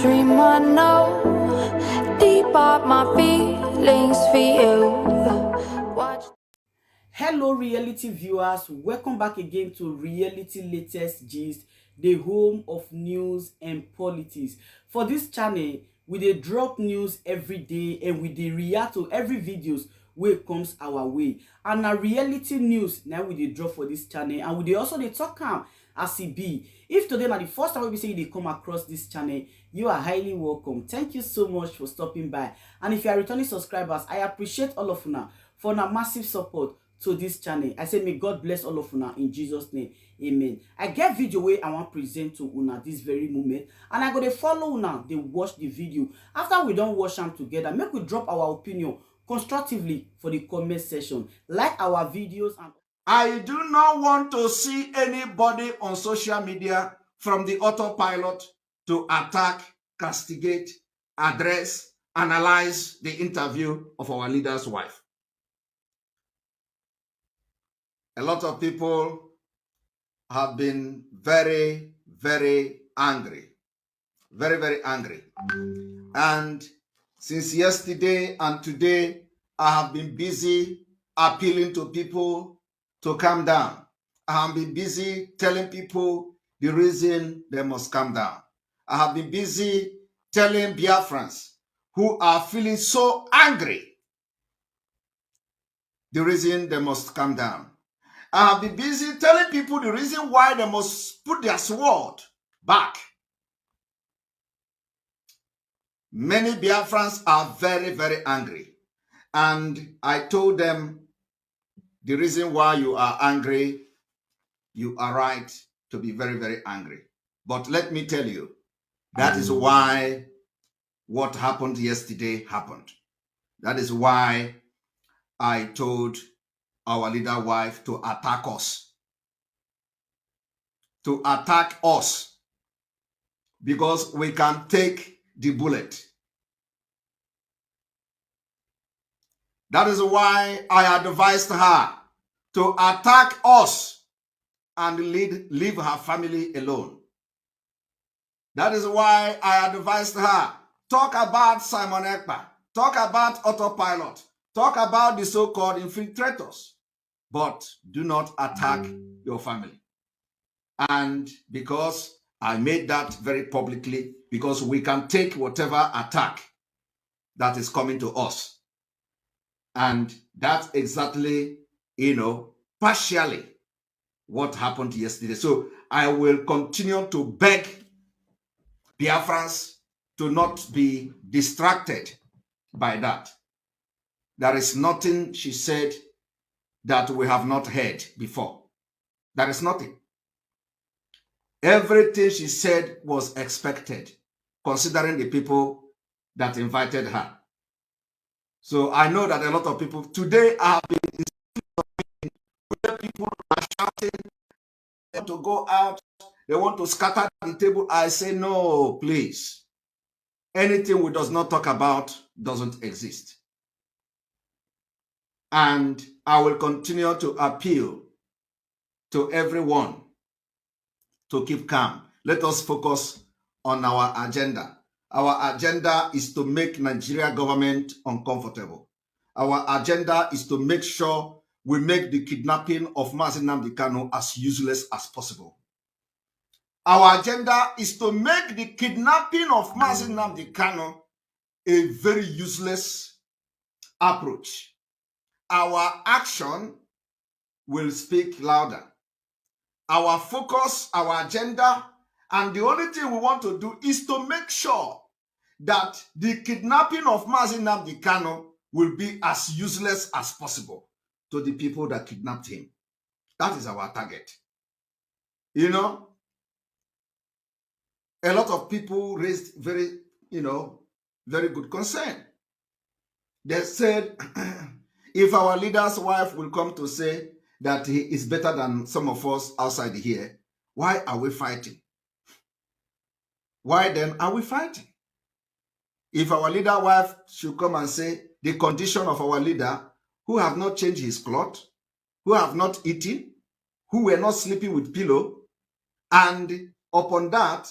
dream I know deep up my feelings for you. Watch. Hello reality viewers, welcome back again to Reality Latest Gist, the home of news and politics. For this channel, we dey drop news every day and we dey react to every videos wey comes our way. And na reality news na we dey drop for this channel, and we dey also dey talk am as e be. If today na the first time we be say you dey come across this channel, you are highly welcome. Thank you so much for stopping by. And if you are returning subscribers, I appreciate all of una for una massive support to this channel. I say may God bless all of una in Jesus name. Amen. I get video wey I want present to una this very moment, and I go dey follow una dey watch the video. After we don watch am together, make we drop our opinion constructively for the comment section. Like our videos. And I do not want to see anybody on social media from the autopilot to attack, castigate, address, analyze the interview of our leader's wife. A lot of people have been very, very angry. Very, very angry. And since yesterday and today, I have been busy appealing to people to calm down. I have been busy telling people the reason they must calm down. I have been busy telling Biafrans who are feeling so angry the reason they must calm down. I have been busy telling people the reason why they must put their sword back. Many Biafrans are very, very angry. And I told them the reason why you are angry, you are right to be very, very angry. But let me tell you, that is why what happened yesterday happened. That is why I told our leader wife to attack us. To attack us. Because we can take the bullet. That is why I advised her to attack us and leave her family alone. That is why I advised her, talk about Simon Ekpa, talk about autopilot, talk about the so-called infiltrators, but do not attack your family. And because I made that very publicly, because we can take whatever attack that is coming to us. And that's exactly, partially what happened yesterday. So I will continue to beg Biafrans to not be distracted by that. There is nothing she said that we have not heard before. There is nothing. Everything she said was expected, considering the people that invited her. So I know that a lot of people, today I have been where people are shouting, they want to go out, they want to scatter the table. I say, no, please. Anything we does not talk about doesn't exist. And I will continue to appeal to everyone to keep calm. Let us focus on our agenda. Our agenda is to make Nigeria government uncomfortable. Our agenda is to make sure we make the kidnapping of Nnamdi Kanu as useless as possible. Our agenda is to make the kidnapping of Nnamdi Kanu a very useless approach. Our action will speak louder. Our focus, our agenda, and the only thing we want to do is to make sure that the kidnapping of Nnamdi Kanu will be as useless as possible to the people that kidnapped him. That is our target. A lot of people raised very good concern. They said, if our leader's wife will come to say that he is better than some of us outside here, why are we fighting? Why then are we fighting? If our leader wife should come and say the condition of our leader, who have not changed his cloth, who have not eaten, who were not sleeping with pillow, and upon that,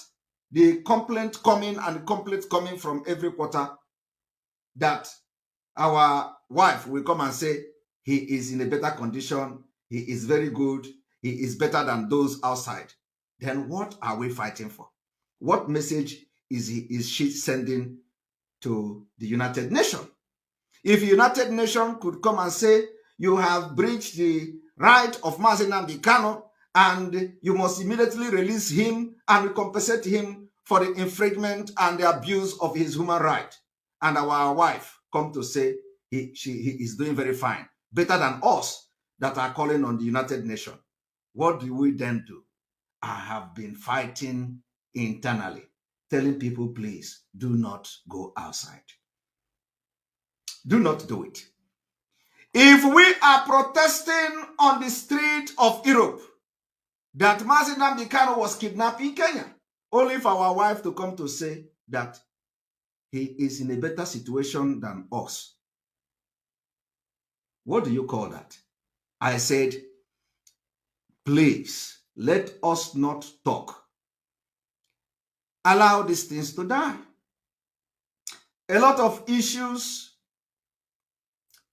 the complaint coming and complaints coming from every quarter that our wife will come and say he is in a better condition, he is very good, he is better than those outside, then what are we fighting for? What message is she sending to the United Nations? If the United Nations could come and say, you have breached the right of Nnamdi Kanu and you must immediately release him and compensate him for the infringement and the abuse of his human right, and our wife come to say he is doing very fine, better than us that are calling on the United Nations, what do we then do? I have been fighting internally, telling people, please do not go outside. Do not do it. If we are protesting on the street of Europe that Nnamdi Kanu was kidnapped in Kenya, only for our wife to come to say that he is in a better situation than us, what do you call that? I said, please, let us not talk. Allow these things to die. A lot of issues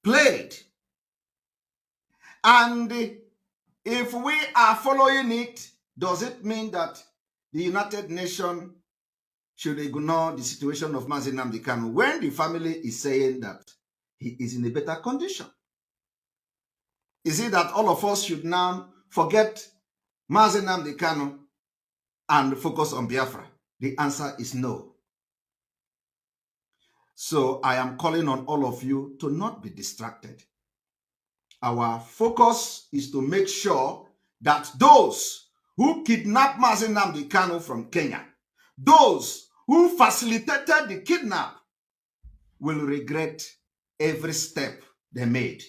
played. And if we are following it, does it mean that the United Nations should ignore the situation of Nnamdi Kanu when the family is saying that he is in a better condition? Is it that all of us should now forget Nnamdi Kanu and focus on Biafra? The answer is no. So I am calling on all of you to not be distracted. Our focus is to make sure that those who kidnapped Nnamdi Kanu from Kenya, those who facilitated the kidnap, will regret every step they made,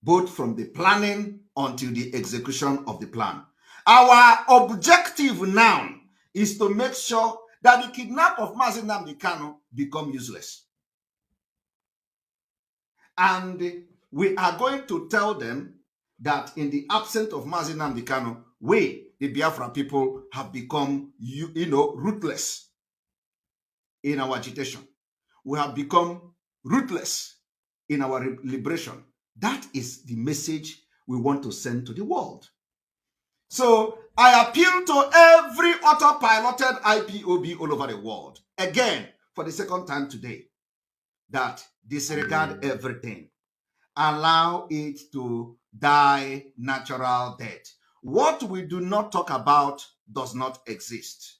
both from the planning until the execution of the plan. Our objective now is to make sure that the kidnap of Nnamdi Kanu become useless. And we are going to tell them that in the absence of Nnamdi Kanu, we, the Biafra people, have become, ruthless in our agitation. We have become ruthless in our liberation. That is the message we want to send to the world. So I appeal to every autopiloted IPOB all over the world, again, for the second time today, that disregard everything. Allow it to die natural death. What we do not talk about does not exist.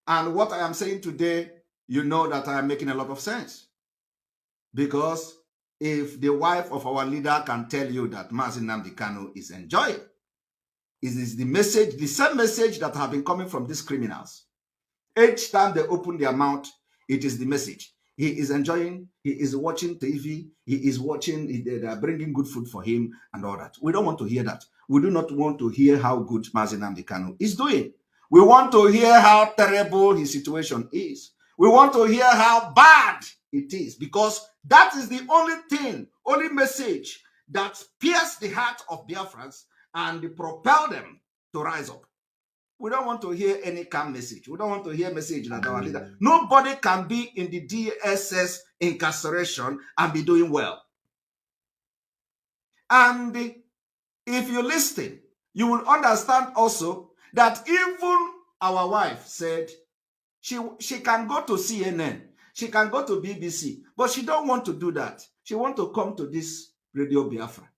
And what I am saying today, you know that I am making a lot of sense. Because if the wife of our leader can tell you that Nnamdi Kanu is enjoying, it is the message, the same message that have been coming from these criminals. Each time they open their mouth, it is the message. He is enjoying, he is watching TV, he is watching, they are bringing good food for him and all that. We don't want to hear that. We do not want to hear how good Nnamdi Kanu is doing. We want to hear how terrible his situation is. We want to hear how bad it is, because that is the only thing, only message that pierces the heart of Biafrans and propel them to rise up. We don't want to hear any calm message. We don't want to hear message that our leader. Nobody can be in the DSS incarceration and be doing well. And if you listen, you will understand also that even our wife said she can go to CNN, she can go to BBC, but she don't want to do that. She want to come to this Radio Biafra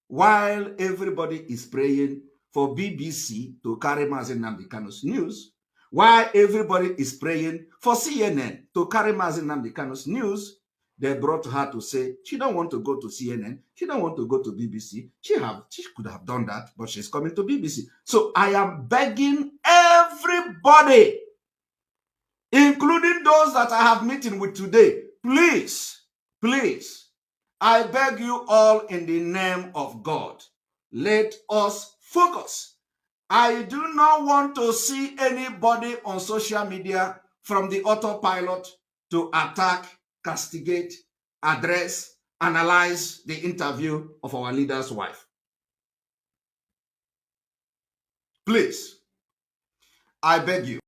while everybody is praying for BBC to carry Nnamdi Kanu's news, while everybody is praying for CNN to carry Nnamdi Kanu's news. They brought her to say she don't want to go to CNN, she don't want to go to BBC. She could have done that, but she's coming to BBC. So I am begging everybody, including those that I have meeting with today, please, please, I beg you all in the name of God, let us focus. I do not want to see anybody on social media from the autopilot to attack, castigate, address, analyze the interview of our leader's wife. Please, I beg you.